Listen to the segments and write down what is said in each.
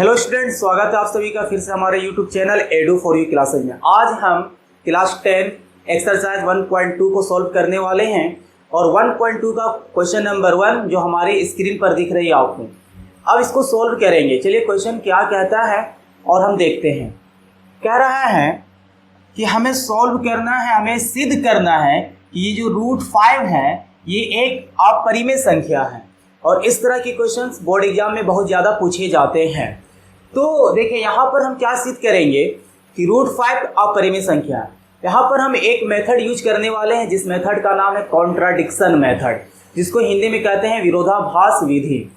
Hello students, स्वागत है आप सभी का फिर से हमारे YouTube channel edu for you classes में। आज हम क्लास 10 एक्सरसाइज 1.2 को सॉल्व करने वाले हैं और 1.2 का क्वेश्चन नंबर 1 जो हमारी स्क्रीन पर दिख रही है आपको, अब इसको सॉल्व करेंगे। चलिए क्वेश्चन क्या कहता है और हम देखते हैं। कह रहा है कि हमें सॉल्व करना है, हमें सिद्ध करना है कि ये जो √5 है ये एक अपरिमेय संख्या है और इस तरह के क्वेश्चंस बोर्ड एग्जाम में बहुत ज़्यादा पूछे जाते हैं। तो देखिए यहाँ पर हम क्या सिद्ध करेंगे कि √5 अपरिमेय संख्या है। यहाँ पर हम एक मेथड यूज करने वाले हैं जिस मेथड का नाम है कॉन्ट्राडिक्शन मेथड, जिसको हिंदी में कहते हैं विरोधाभास विधि।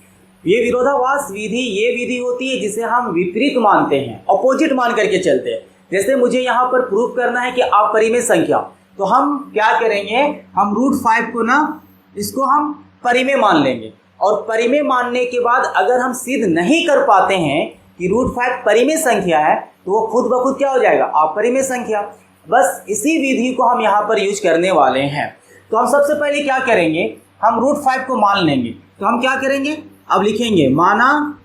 ये विरोधाभास विधि ये विधि होती है जिसे हम विपरीत मानते हैं, अपोजिट मान करके चलते हैं। जैसे मुझे यहाँ पर प्रूव करना है कि अपरिमेय संख्या, तो हम क्या करेंगे, हम √5 को ना इसको हम परिमेय मान लेंगे और परिमेय मानने के बाद अगर हम सिद्ध नहीं कर पाते हैं कि √5 परिमेय संख्या है तो वो खुद ब खुद क्या हो जाएगा, अपरिमेय संख्या। बस इसी विधि को हम यहाँ पर यूज करने वाले हैं। तो हम सबसे पहले क्या करेंगे, हम √5 को मान लेंगे। तो हम क्या करेंगे, अब लिखेंगे माना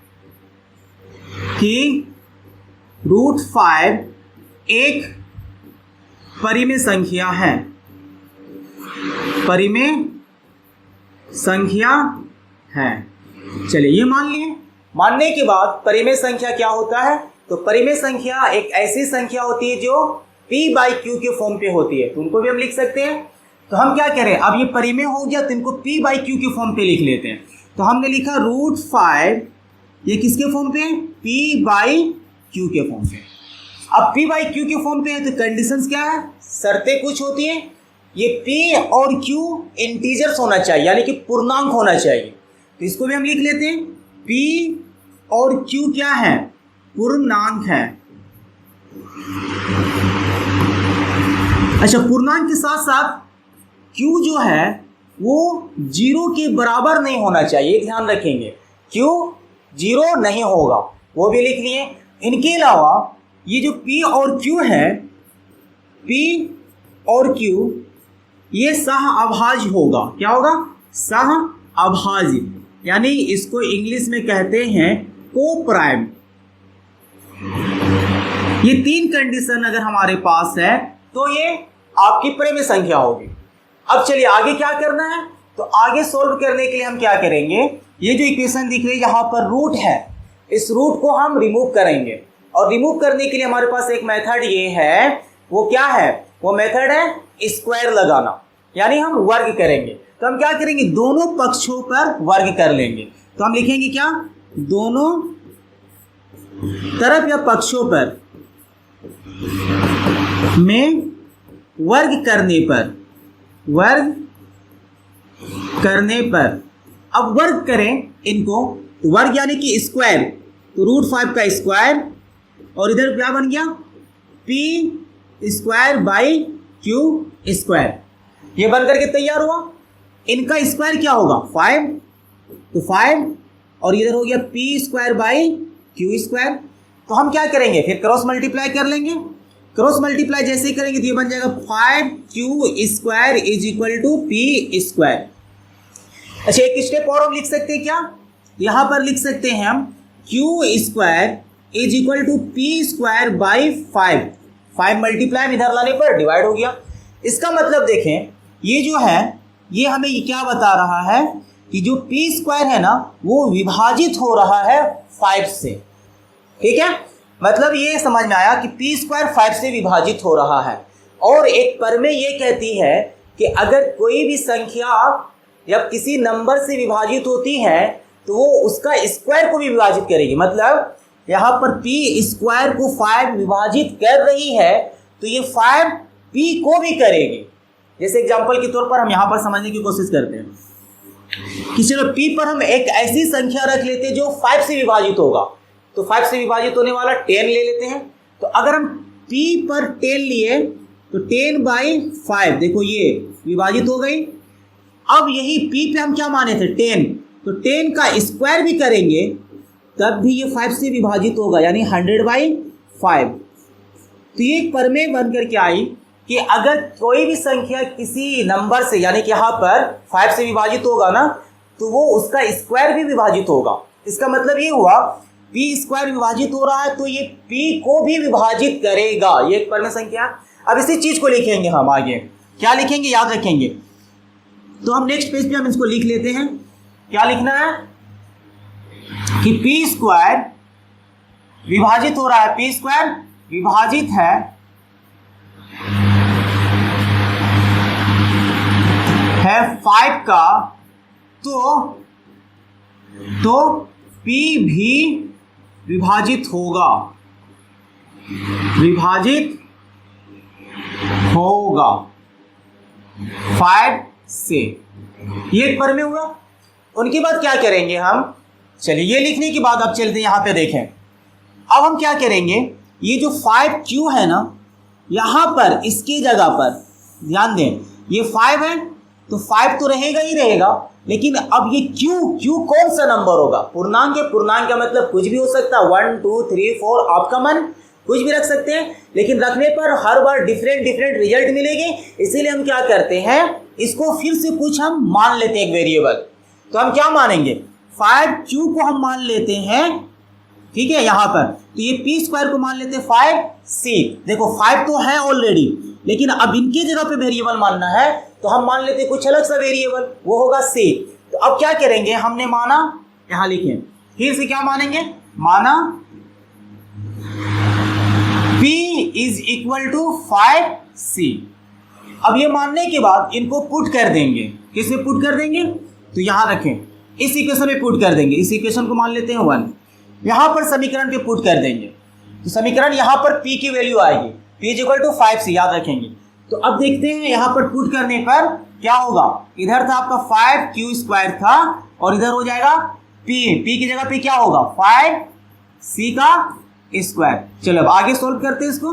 कि √5 एक परिमेय संख्या है, परिमेय संख्या है। चलिए ये मान लिए। मानने के बाद परिमेय संख्या क्या होता है, तो परिमेय संख्या एक ऐसी संख्या होती है जो p/q के फॉर्म पे होती है, तो उनको भी हम लिख सकते हैं। तो हम क्या करें, अब ये परिमेय हो गया तो इनको p/q के फॉर्म पे लिख लेते हैं। तो हमने लिखा √5 ये किसके फॉर्म पे है, p/q के फॉर्म पे। अब p/q के फॉर्म पे है तो कंडीशंस क्या है, शर्तें कुछ होती हैं। ये p और q इंटीजर्स होना चाहिए, यानी कि पूर्णांक होना चाहिए। तो इसको भी हम लिख लेते हैं, p और q क्या है, पूर्णांक है। अच्छा, पूर्णांक के साथ साथ q जो है वो 0 के बराबर नहीं होना चाहिए, ध्यान रखेंगे। q 0 नहीं होगा, वो भी लिख लिए। इनके अलावा ये जो p और q है, p और q ये सह अभाज्य होगा। क्या होगा, सह अभाज्य, यानी इसको इंग्लिश में कहते हैं कोप्राइम। ये तीन कंडीशन अगर हमारे पास है तो ये आपकी परिमेय संख्या होगी। अब चलिए आगे क्या करना है, तो आगे सोल्व करने के लिए हम क्या करेंगे, ये जो इक्वेशन दिख रही है यहाँ पर रूट है, इस रूट को हम रिमूव करेंगे। और रिमूव करने के लिए हमारे पास एक मेथड ये है, वो क्या है, वो मेथड है स्क्वायर लगाना, यानी हम वर्ग करेंगे। तो हम क्या करेंगे, दोनों पक्षों पर वर्ग कर लेंगे। तो हम लिखेंगे क्या, दोनों तरफ या पक्षों पर में वर्ग करने पर, वर्ग करने पर, अब वर्ग करें इनको, तो वर्ग यानी कि स्क्वायर, तो √5 का स्क्वायर और इधर क्या बन गया, p²/q²। ये बन करके तैयार हुआ। इनका स्क्वायर क्या होगा, 5, तो 5 और इधर हो गया p²/q²। तो हम क्या करेंगे, फिर क्रॉस मल्टीप्लाई कर लेंगे। क्रॉस मल्टीप्लाई जैसे ही करेंगे तो ये बन जाएगा 5q² = p²। अच्छा, एक स्टेप और हम लिख सकते हैं क्या, यहाँ पर लिख सकते हैं हम q² = p²/5। 5 मल्टीप्लाई में इधर लाने पर डिवाइड हो गया। इसका मतलब देखें, ये जो है ये हमें ये क्या बता रहा है कि जो p² है ना वो विभाजित हो रहा है 5 से। ठीक है, मतलब ये समझ में आया कि p² 5 से विभाजित हो रहा है। और एक परिमेय ये कहती है कि अगर कोई भी संख्या या किसी नंबर से विभाजित होती है तो वो उसका स्क्वायर को भी विभाजित करेगी। मतलब यहाँ पर p² को 5 विभाजित कर रही है तो ये 5 p को भी करेगी। जैसे एग्जांपल के तौर पर हम यहाँ पर समझने की कोशिश करते हैं कि चलो p पर हम एक ऐसी संख्या रख लेते हैं जो 5 से विभाजित होगा। तो 5 से विभाजित होने वाला 10 ले लेते हैं। तो अगर हम p पर 10 लिए तो 10/5, देखो ये विभाजित हो गई। अब यही p पे हम क्या माने थे, 10, तो 10 का स्क्वायर भी करेंगे तब भी ये 5 से विभाजित होगा, यानी 100/5। तो ये एक परिमेय बन करके आई कि अगर कोई भी संख्या किसी नंबर से, यानी कि यहाँ पर 5 से विभाजित होगा ना, तो वो उसका स्क्वायर भी विभाजित होगा। इसका मतलब ये हुआ पी स्क्वायर विभाजित हो रहा है तो ये पी को भी विभाजित करेगा, ये एक परिमेय संख्या। अब इसी चीज को लिखेंगे हम आगे, क्या लिखेंगे याद रखेंगे। तो हम नेक्स्ट पेज पे हम इसको लिख लेते हैं। क्या लिखना है कि पी स्क्वायर विभाजित हो रहा है, पी स्क्वायर विभाजित है 5 का, तो P भी विभाजित होगा, विभाजित होगा 5 से। ये एक परिमेय हुआ। उनके बाद क्या करेंगे हम, चलिए ये लिखने के बाद अब चलते हैं यहाँ पे देखें। अब हम क्या करेंगे, ये जो 5Q है ना, यहाँ पर इसकी जगह पर ध्यान दें, ये 5 है तो 5 तो रहेगा ही रहेगा, लेकिन अब ये Q कौन सा नंबर होगा, पूर्णांक है। पूर्णांक का मतलब कुछ भी हो सकता है, 1 2 3 4, आपका मन कुछ भी रख सकते हैं, लेकिन रखने पर हर बार डिफरेंट रिजल्ट मिलेंगे। इसीलिए हम क्या करते हैं, इसको फिर से कुछ हम मान लेते हैं एक वेरिएबल। तो हम क्या मानेंगे, 5Q को हम मान लेते हैं, ठीक है। यहाँ पर तो ये पी स्क्वायर को मान लेते हैं 5C। देखो 5 तो है ऑलरेडी, लेकिन अब इनकी जगह पे वेरिएबल मानना है तो हम मान लेते हैं कुछ अलग सा वेरिएबल, वो होगा C। तो अब क्या करेंगे, हमने माना, यहाँ लिखें, फिर से क्या मानेंगे, माना P is equal to 5C। अब ये मानने के बाद इनको पुट कर देंगे, किसमें पुट कर देंगे, तो यहाँ रखें, इस इक्वेशन में पुट कर देंगे। इस इक्वेशन को मान लेते हैं 1, यहाँ पर समीकरण पे पुट कर देंगे, तो समीकरण यहाँ पर P की वैल्यू आएगी, P is equal to 5C, याद रखेंगे। तो अब देखते हैं यहाँ पर पुट करने पर क्या होगा। इधर था आपका 5Q स्क्वायर था और इधर हो जाएगा P की जगह पे क्या होगा 5C का स्क्वायर। चलो अब आगे सोल्व करते हैं इसको।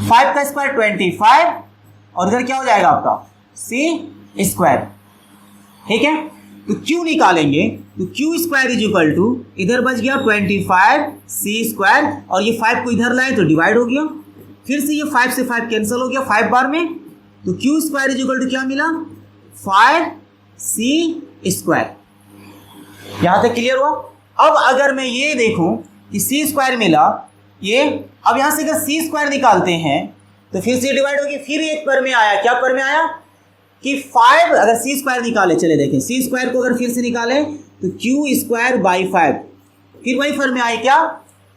5 का स्क्वायर 25 और इधर क्या हो जाएगा आपका C स्क्वायर, ठीक है। तो Q निकालेंगे तो Q square is equal to, इधर बच गया 25C स्क्वायर और ये 5 को इधर लाए तो डिवाइड हो गया, फिर से ये 5 से 5 कैंसिल हो गया 5 बार में, तो Q square is equal to क्या मिला 5C स्क्वायर। यहां तक क्लियर हुआ। अब अगर मैं ये देखूं कि C स्क्वायर मिला ये, अब यहां से अगर C स्क्वायर निकालते हैं तो फिर से डिवाइड होगी, फिर एक पर में आया, क्या पर में आया कि 5, अगर C स्क्वायर निकाले, चले देखें C स्क्वायर को अगर फिर से निकालें तो Q स्क्वायर बाई 5, फिर वही फॉर्म में आए क्या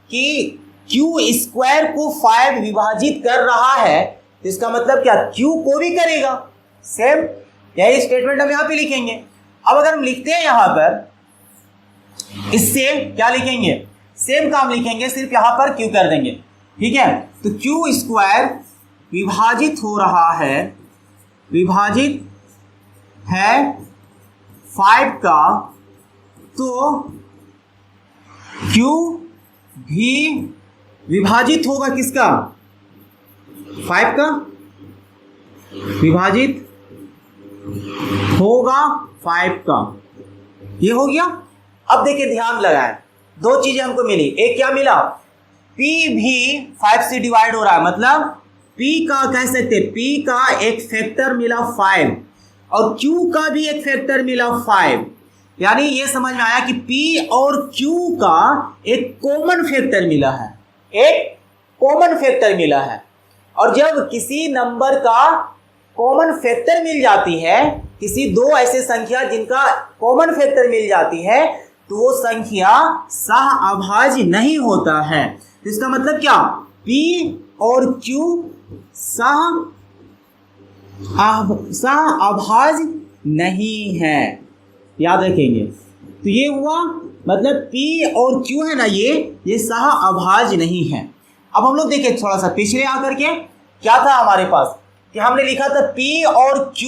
कि Q स्क्वायर को 5 विभाजित कर रहा है, तो इसका मतलब क्या Q को भी करेगा सेम। यही स्टेटमेंट हम यहाँ पे लिखेंगे। अब अगर हम लिखते हैं यहाँ पर, इससे क्या लिखेंगे, सेम काम लिखेंगे, सिर्फ यहाँ पर Q कर देंगे, ठीक है। तो Q स्क्वायर विभाजित हो रहा है, विभाजित है 5 का, तो Q भी विभाजित होगा किसका 5 का, विभाजित होगा 5 का। ये हो गया। अब देखिए ध्यान लगाएं, दो चीजें हमको मिली। एक क्या मिला, P भी 5 से डिवाइड हो रहा है, मतलब P का कह सकते हैं P का एक फैक्टर मिला 5 और Q का भी एक फैक्टर मिला 5, यानी ये समझ में आया कि P और Q का एक कॉमन फैक्टर मिला है, एक कॉमन फैक्टर मिला है। और जब किसी नंबर का कॉमन फैक्टर मिल जाती है, किसी दो ऐसे संख्या जिनका कॉमन फैक्टर मिल जाती है, तो वो संख्या सह अभाज्य नहीं होता है। तो इसका मतलब क्या, P और Q सह अभाज्य नहीं है, याद रखेंगे। तो ये हुआ, मतलब P और Q है ना, ये सह अभाज्य नहीं है। अब हम लोग देखें थोड़ा सा पिछले आकर के, क्या था हमारे पास कि हमने लिखा था P और Q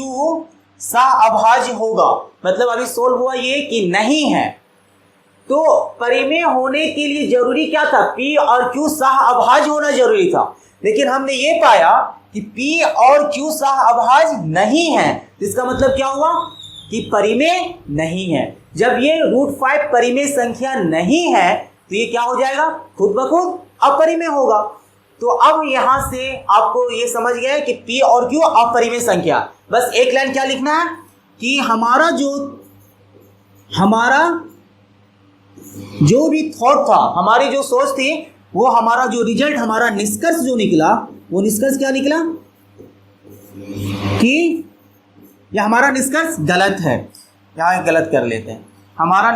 सह अभाज्य होगा, मतलब अभी सोल्व हुआ ये कि नहीं है। तो परिमेय होने के लिए जरूरी क्या था, P और Q सह अभाज्य होना जरूरी था, लेकिन हमने ये पाया कि P और Q सह अभाज्य नहीं है। तो इसका मतलब क्या हुआ कि परिमेय नहीं है। जब ये √5 परिमेय संख्या नहीं है तो ये क्या हो जाएगा, खुद ब खुद अपरिमेय होगा। तो अब यहां से आपको ये समझ गया कि P और Q अपरिमेय संख्या। बस एक लाइन क्या लिखना है कि हमारा जो भी थॉट था, हमारी जो सोच थी, वो हमारा जो रिजल्ट, हमारा निष्कर्ष जो निकला, वो निष्कर्ष क्या निकला कि यह हमारा निष्कर्ष गलत है। यहाँ गलत कर लेते हैं, हमारा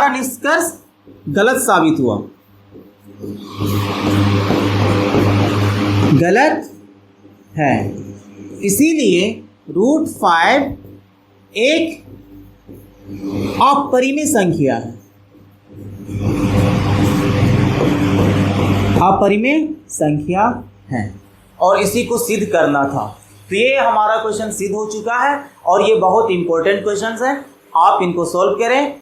निष्कर्ष गलत साबित हुआ, गलत है। इसीलिए √5 एक अपरिमेय संख्या है, अपरिमेय संख्या है, और इसी को सिद्ध करना था। तो ये हमारा क्वेश्चन सिद्ध हो चुका है, और ये बहुत इंपॉर्टेंट क्वेश्चन है, आप इनको सॉल्व करें।